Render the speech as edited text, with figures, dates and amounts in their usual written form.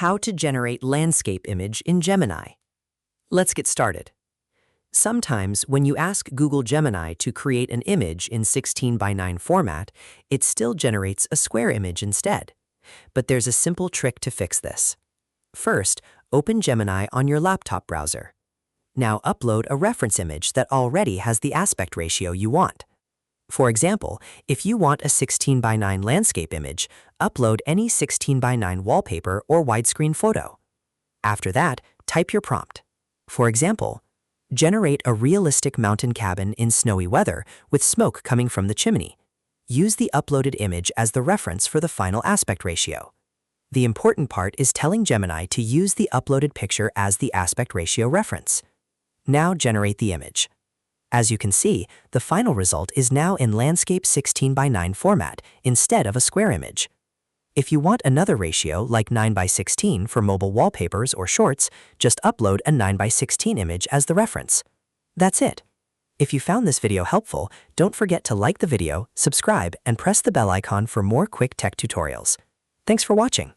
How to generate landscape image in Gemini. Let's get started. Sometimes when you ask Google Gemini to create an image in 16:9 format, it still generates a square image instead. But there's a simple trick to fix this. First, open Gemini on your laptop browser. Now upload a reference image that already has the aspect ratio you want. For example, if you want a 16:9 landscape image, upload any 16:9 wallpaper or widescreen photo. After that, type your prompt. For example, generate a realistic mountain cabin in snowy weather with smoke coming from the chimney. Use the uploaded image as the reference for the final aspect ratio. The important part is telling Gemini to use the uploaded picture as the aspect ratio reference. Now generate the image. As you can see, the final result is now in landscape 16:9 format instead of a square image. If you want another ratio like 9:16 for mobile wallpapers or shorts, just upload a 9:16 image as the reference. That's it. If you found this video helpful, don't forget to like the video, subscribe, and press the bell icon for more quick tech tutorials. Thanks for watching.